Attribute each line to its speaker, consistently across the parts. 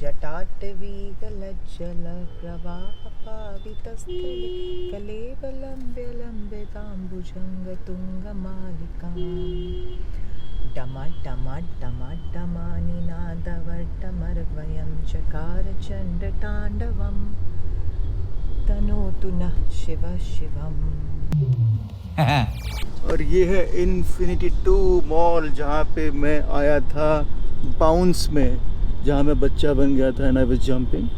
Speaker 1: जटाटवीगलज्जलप्रवाहपावितस्थले कलेवलम्ब्यलम्बिताम्बुजङ्गतुङ्गमालिकाम् डमड्डमड्डमड्डमानिनादवर्टमर्वयं चकार चण्डताण्डवम् तनोतु नः शिव शिवम्।
Speaker 2: और ये है इन्फिनिटी 2 मॉल जहाँ पे मैं आया था बाउंस में, जहाँ मैं बच्चा बन गया था and I was jumping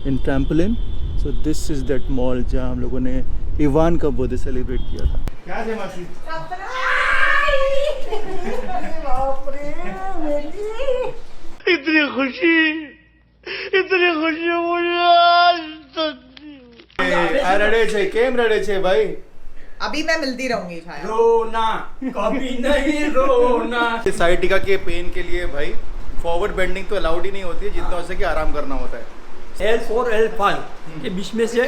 Speaker 2: in trampoline. So this is that mall जहाँ हम लोगों ने इवान का बर्थडे सेलिब्रेट किया था। क्या थे मासी? इतनी खुशी मुझे रड़े छे केम रड़े छे भाई।
Speaker 3: अभी मैं मिलती रहूंगी शायद।
Speaker 4: रोना कभी नहीं रोना।
Speaker 2: साइटिका के पेन के लिए भाई फॉरवर्ड बेंडिंग तो अलाउड ही नहीं होती है, जितना हो सके आराम करना होता है।
Speaker 4: L4 L5 के बीच में से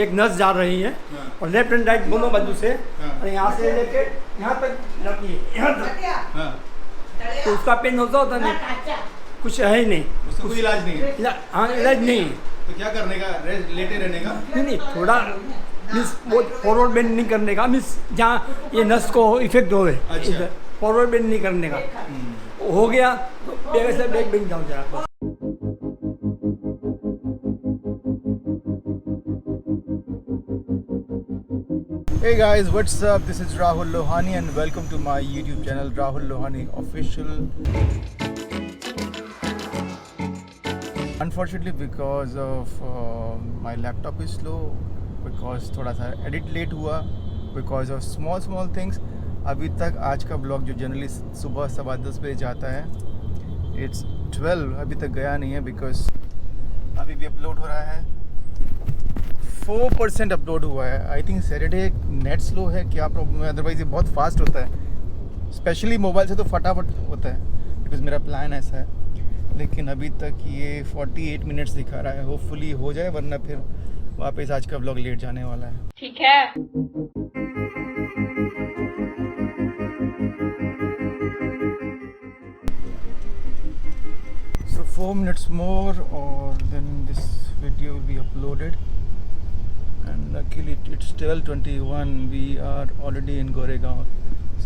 Speaker 4: एक नस जा रही है और लेफ्ट एंड राइट दोनों बाजू से और यहाँ से लेके यहाँ तक जाती है, यहाँ तक। तो उसका पेन होता नहीं, कुछ है ही नहीं,
Speaker 2: उसका कोई इलाज नहीं है।
Speaker 4: हाँ इलाज नहीं।
Speaker 2: तो क्या करने का, लेटे रहने का?
Speaker 4: नहीं थोड़ा मिस वो फॉरवर्ड बेंड नहीं करने का, मिस जहाँ ये नस को इफेक्ट हो गए फॉरवर्ड बेंड नहीं करने का। हो गया तो बैग से बैग बेंड जाओ जरा।
Speaker 2: Hey guys, what's up? This is Rahul Lohani and welcome to my YouTube channel Rahul Lohani Official. Unfortunately because of my laptop is slow, because थोड़ा सा edit late हुआ, because of small things, अभी तक आज का blog जो generally सुबह 10:15 बजे जाता है, it's 12 अभी तक गया नहीं है because अभी भी अपलोड हो रहा है। 4% अपलोड हुआ है। I think Saturday net slow है, क्या प्रॉब्लम है, अदरवाइज ये बहुत फास्ट होता है, स्पेशली मोबाइल से तो फटाफट होता है बिकॉज मेरा प्लान ऐसा है। लेकिन अभी तक ये 48 मिनट्स दिखा रहा है, होपफुली हो जाए, वरना फिर वापस आज का व्लॉग लेट जाने वाला है।
Speaker 3: ठीक है।
Speaker 2: So 4 minutes more or then this video will be uploaded. And luckily it's 12:21, we are already in Goregaon,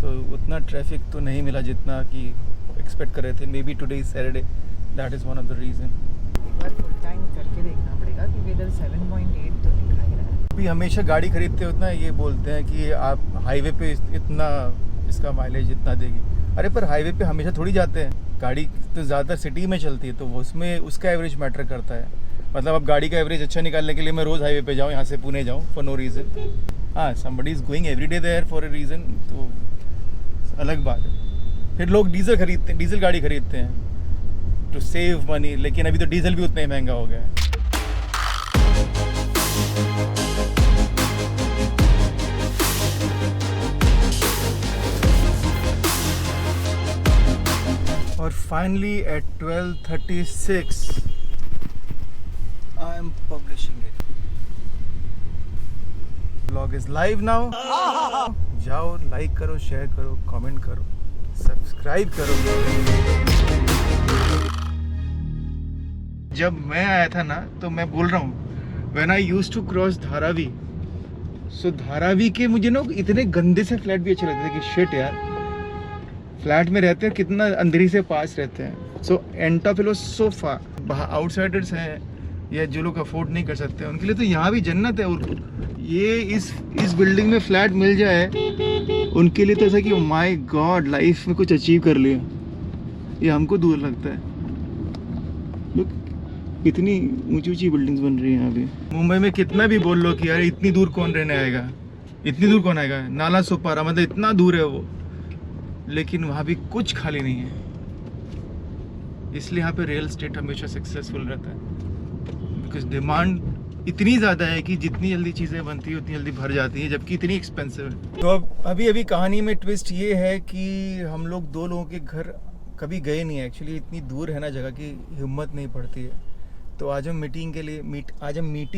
Speaker 2: so उतना ट्रैफिक तो नहीं मिला जितना कि एक्सपेक्ट कर रहे थे। May be today is Saturday, that is one of the reason.
Speaker 1: एक बार फुल टाइम करके देखना पड़ेगा क्योंकि इधर 7.8 तो दिखा ही रहा है।
Speaker 2: अभी हमेशा गाड़ी खरीदते उतना ये बोलते हैं कि आप हाईवे पे इतना इसका माइलेज इतना देगी। अरे पर हाईवे पे हमेशा थोड़ी जाते हैं, गाड़ी तो ज़्यादातर सिटी में चलती है, तो उसमें उसका एवरेज मैटर करता है। मतलब अब गाड़ी का एवरेज अच्छा निकालने के लिए मैं रोज़ हाईवे पे जाऊँ, यहाँ से पुणे जाऊँ फॉर नो रीज़न। हाँ, somebody is going every day there for a reason, तो अलग बात है। फिर लोग डीजल खरीदते हैं, डीजल गाड़ी खरीदते हैं टू सेव मनी, लेकिन अभी तो डीजल भी उतना ही महंगा हो गया है। और finally at 12:36 I am publishing it. Vlog is live now. जाओ, लाइक करो, शेयर करो, कमेंट करो, सब्सक्राइब करो। जब मैं आया था ना, तो मैं बोल रहा हूँ when I used to cross Dharavi, so Dharavi के मुझे ना इतने गंदे से फ्लैट भी अच्छे लगते थे कि शिट यार, फ्लैट में रहते हैं कितना अंधेरी से पास रहते हैं। सो एंटाफिलो सोफा आउटसाइडर्स हैं या जो लोग अफोर्ड नहीं कर सकते उनके लिए तो यहाँ भी जन्नत है। और ये इस बिल्डिंग में फ्लैट मिल जाए उनके लिए तो ऐसा कि माय गॉड, लाइफ में कुछ अचीव कर लिया। ये हमको दूर लगता है। लुक, इतनी ऊंची ऊंची बिल्डिंग्स बन रही हैं यहाँ पे। मुंबई में कितना भी बोल लो कि यार इतनी दूर कौन रहने आएगा, इतनी दूर कौन आएगा, नाला सोपारा मतलब इतना दूर है वो, लेकिन वहाँ भी कुछ खाली नहीं है। इसलिए यहाँ पे रियल एस्टेट हमेशा सक्सेसफुल रहता है बिकॉज डिमांड इतनी ज़्यादा है कि जितनी जल्दी चीज़ें बनती है उतनी जल्दी भर जाती हैं, जबकि इतनी एक्सपेंसिव है। तो अब अभी कहानी में ट्विस्ट ये है कि हम लोग 2 लोगों के घर कभी गए नहीं है। एक्चुअली इतनी दूर है ना जगह की हिम्मत नहीं पड़ती है। तो आज हम मीटिंग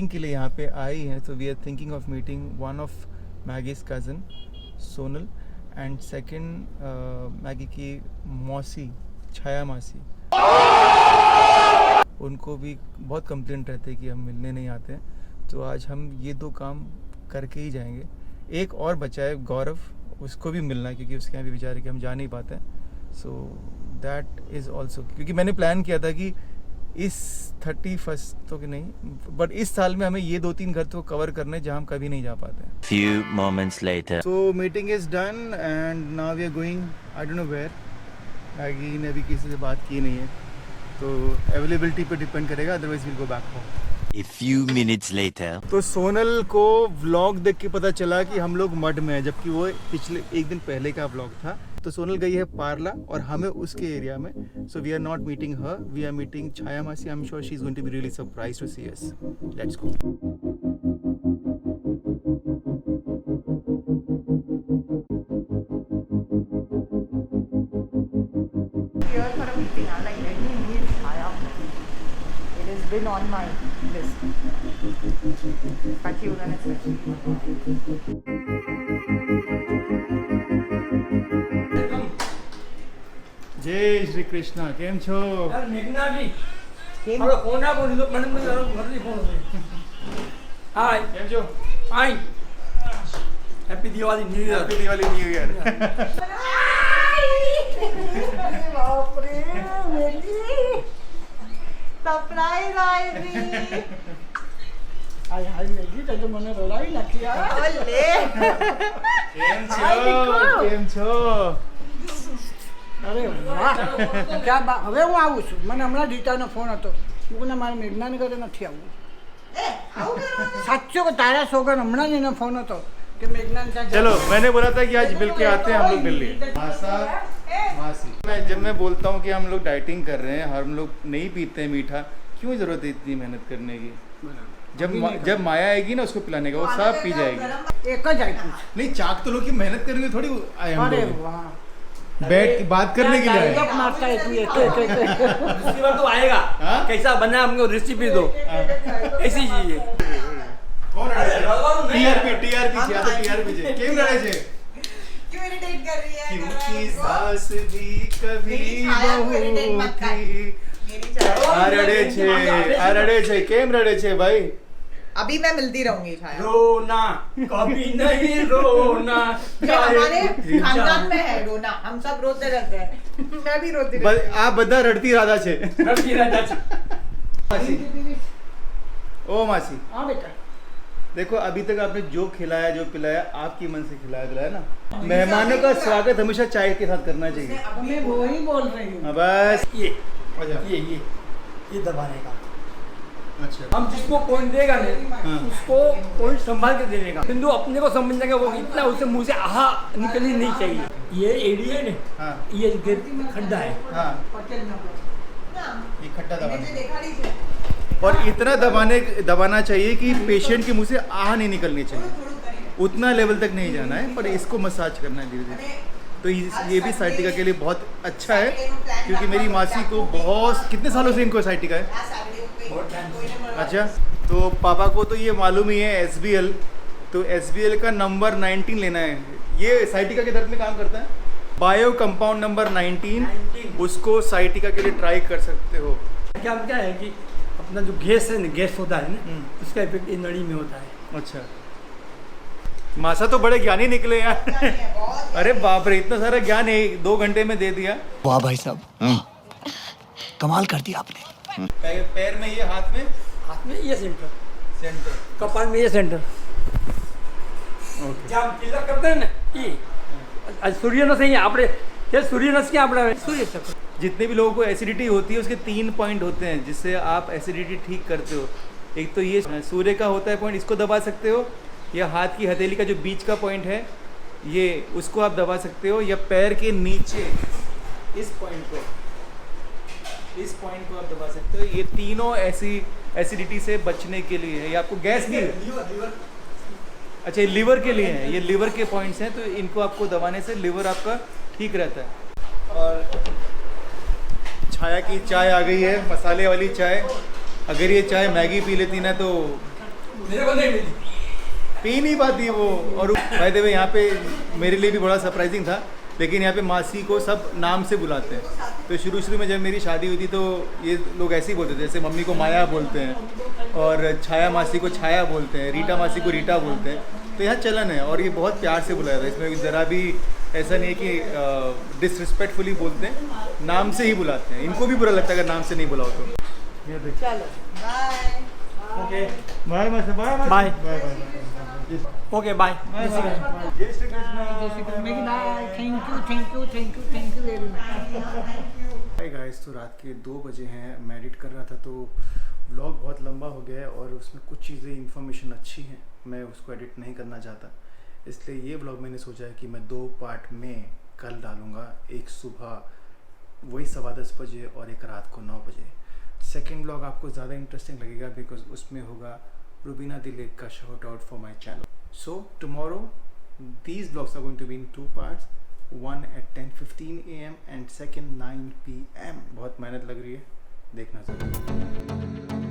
Speaker 2: के लिए यहाँ पे आए हैं। तो we are thinking of meeting one of Maggie's cousin Sonal and second Maggie की मौसी छाया मासी। उनको भी बहुत कंप्लेंट रहते हैं कि हम मिलने नहीं आते हैं, तो आज हम ये 2 काम करके ही जाएंगे। एक और बचा है गौरव, उसको भी मिलना है क्योंकि उसके यहाँ भी विचार है कि हम जा नहीं पाते हैं। सो दैट इज़ ऑल्सो, क्योंकि मैंने प्लान किया था कि इस 31 तो कि नहीं, बट इस साल में हमें ये 2-3 घर तो कवर करने जहाँ हम कभी नहीं जा पाते हैं।
Speaker 5: Few moments later.
Speaker 2: So meeting is done and now we are going, I don't know where. Maggi ने अभी किसी से बात की नहीं है, तो अवेलेबिलिटी पे डिपेंड करेगा, otherwise will go back home.
Speaker 5: A few minutes later.
Speaker 2: तो सोनल को व्लॉग देख के पता चला कि हम लोग मड में हैं, जबकि वो पिछले एक दिन पहले का व्लॉग था। तो सोनल गई है पार्ला और हमें उसके एरिया में। So we are not meeting her, we are meeting Chhaya मासी। I am sure she is going to be really surprised to see us. Let's go.
Speaker 3: Here for a meeting, like let me meet Chaya. It has been on my list. But you gonna say.
Speaker 2: जय श्री कृष्ण, केम छो?
Speaker 4: यार मेघना जी hello phone आ बोली तो मैंने घर नहीं phone हो हाय
Speaker 2: केम छो?
Speaker 4: Hi happy Diwali new year.
Speaker 2: Happy Diwali new year.
Speaker 3: बाप रे मेरी सरप्राइज आई थी।
Speaker 6: हाय हाय मेगी तो मैंने रड़ाई ना किया।
Speaker 3: ओले
Speaker 2: केम छो? केम छो?
Speaker 6: અરે વાહ ક્યાં હવે હું આવું છું. મને હમણાં રીટાનો ફોન હતો. હું ને મારા મેઘનાને ઘરે નથી આવવું. સાચો કે તારા સોગન હમણાં જ એનો ફોન હતો કે મેઘનાને ત્યાં
Speaker 2: चलो, मैंने बोला था कि आज मिल के आते हैं हम लोग दिल्ली। मासा मासी, जब मैं बोलता हूँ कि हम लोग डाइटिंग कर रहे हैं, हम लोग नहीं पीते हैं मीठा, क्यों जरूरत है इतनी मेहनत करने की? जब माया आएगी ना उसको पिलाने का, वो सब पी जाएगी।
Speaker 6: એક જ આપ્યું છે.
Speaker 2: नहीं, चाक तो लोग की मेहनत करेंगे थोड़ी आए हम
Speaker 6: અરે
Speaker 2: लोग।
Speaker 6: વાહ
Speaker 2: बैठ के बात करने के लिए आए।
Speaker 6: डायलॉग मारता है तू एक
Speaker 4: दूसरी बार तो आएगा
Speaker 2: हाँ?
Speaker 4: कैसा बना है हमको रेसिपी दो ऐसी चीज है
Speaker 2: कौन टीआरपी से, तो टीआरपी से केम लड़े छे?
Speaker 3: क्यों इरिटेट कर रही है?
Speaker 2: क्योंकि सास भी कभी
Speaker 3: मेरी छाया को irritate
Speaker 2: बहू
Speaker 3: मत कर।
Speaker 2: थी।
Speaker 3: मेरी छाया
Speaker 2: आ रड़े छे, केम रड़े छे भाई?
Speaker 3: अभी मैं मिलती रहूंगी छाया।
Speaker 4: रोना कभी नहीं रोना
Speaker 3: ये हमारे खानदान में है रोना, हम सब रोते रहते हैं। मैं भी रोती रहती हूँ।
Speaker 2: आ बदा रड़ती राधा छे।
Speaker 4: रड़ती रहता है।
Speaker 2: मासी, ओ मासी,
Speaker 6: હા બેટા
Speaker 2: देखो अभी तक आपने जो खिलाया जो पिलाया आपकी मन से खिलाया पिलाया ना। मेहमानों का स्वागत हमेशा चाय के साथ करना चाहिए।
Speaker 6: अब मैं वो ही बोल रही हूँ.
Speaker 2: हाँ, बस
Speaker 4: ये
Speaker 2: अच्छा।
Speaker 4: ये दबाने का
Speaker 2: अच्छा,
Speaker 4: हम जिसको पॉइंट देगा ना
Speaker 2: हाँ।
Speaker 4: उसको पॉइंट संभाल के देने का, किंतु अपने को समझना कि वो इतना उससे मुंह से आहा निकलनी नहीं चाहिए। ये एरिया है ना,
Speaker 2: हाँ
Speaker 4: ये खड्डा है।
Speaker 2: हाँ,
Speaker 6: પટેલ નગર.
Speaker 2: ये खट्टा
Speaker 3: मैंने
Speaker 2: दबाना
Speaker 3: देखा नहीं है।
Speaker 2: और इतना दबाना चाहिए कि पेशेंट के मुंह से आह नहीं निकलनी चाहिए। उतना लेवल तक नहीं जाना है, पर इसको मसाज करना है धीरे धीरे। तो ये भी साइटिका के लिए बहुत अच्छा है, क्योंकि मेरी मासी को बहुत कितने सालों से इनको साइटिका है। अच्छा, तो पापा को तो ये मालूम ही है SBL, तो SBL का नंबर 19 लेना है। ये साइटिका के दर्द में काम करता है। बायो कंपाउंड नंबर 19, उसको साइटिका के लिए ट्राई कर सकते हो।
Speaker 4: क्या है कि अपना जो गैस है ना, गैस होता है ना, उसका इफेक्ट ये नड़ी में होता है।
Speaker 2: अच्छा, मासा तो बड़े ज्ञानी निकले यार। अरे बाप रे, इतना सारा ज्ञान 2 घंटे में दे दिया।
Speaker 7: वाह भाई साहब, कमाल कर दिया आपने।
Speaker 2: पैर में ये, हाथ में
Speaker 4: ये सेंटर,
Speaker 2: सेंटर।
Speaker 4: कपाल में ये सेंटर।
Speaker 2: ओके,
Speaker 4: जब तिलक करते हैं ना, ये सूर्यनस है આપણે ये सूर्यनस क्या આપણે सूर्य चक्र।
Speaker 2: जितने भी लोगों को एसिडिटी होती है उसके 3 पॉइंट होते हैं जिससे आप एसिडिटी ठीक करते हो। एक तो ये सूर्य का होता है पॉइंट, इसको दबा सकते हो, या हाथ की हथेली का जो बीच का पॉइंट है ये, उसको आप दबा सकते हो, या पैर के नीचे इस पॉइंट को आप दबा सकते हो। ये तीनों ऐसी एसिडिटी से बचने के लिए है। ये आपको गैस भी, अच्छा ये लिवर के लिए है, ये लिवर के पॉइंट्स हैं, तो इनको आपको दबाने से लिवर आपका ठीक रहता है। और छाया की चाय आ गई है, मसाले वाली चाय। अगर ये चाय मैगी पी लेती ना तो
Speaker 4: मेरे को नहीं मिली।
Speaker 2: पी नहीं पाती वो। और बाय द वे यहाँ पे मेरे लिए भी बड़ा सरप्राइजिंग था लेकिन यहाँ पे मासी को सब नाम से बुलाते हैं। तो शुरू में जब मेरी शादी हुई थी तो ये लोग ऐसे ही बोलते थे, जैसे मम्मी को माया बोलते हैं और छाया मासी को छाया बोलते हैं, रीटा मासी को रीटा बोलते हैं। तो यहाँ चलन है और ये बहुत प्यार से बुलाया था, इसमें ज़रा भी ऐसा नहीं है कि डिसरिस्पेक्टफुली बोलते हैं, नाम से ही बुलाते हैं। इनको भी बुरा लगता है अगर नाम से नहीं बुलाओ तो।
Speaker 3: चलो बाय।
Speaker 2: ओके बाय मासी, बाय
Speaker 4: बाय।
Speaker 2: Okay
Speaker 4: bye.
Speaker 2: जय श्री कृष्ण।
Speaker 6: मेरी bye, thank you thank you thank you thank you very much.
Speaker 2: Hi guys, तो रात के 2 बजे हैं, मैं एडिट कर रहा था तो व्लॉग बहुत लंबा हो गया है और उसमें कुछ चीज़ें इन्फॉर्मेशन अच्छी हैं, मैं उसको एडिट नहीं करना चाहता, इसलिए ये व्लॉग मैंने सोचा है कि मैं 2 पार्ट में कल डालूँगा। एक सुबह वही 10:15 बजे और एक रात को 9 बजे। सेकेंड व्लॉग आपको ज़्यादा इंटरेस्टिंग लगेगा बिकॉज उसमें होगा रुबीना दिलेक का shout out for my channel. So tomorrow these vlogs are going to be in 2 parts, one at 10:15 AM and second 9 PM। बहुत मेहनत लग रही है, देखना जरूर।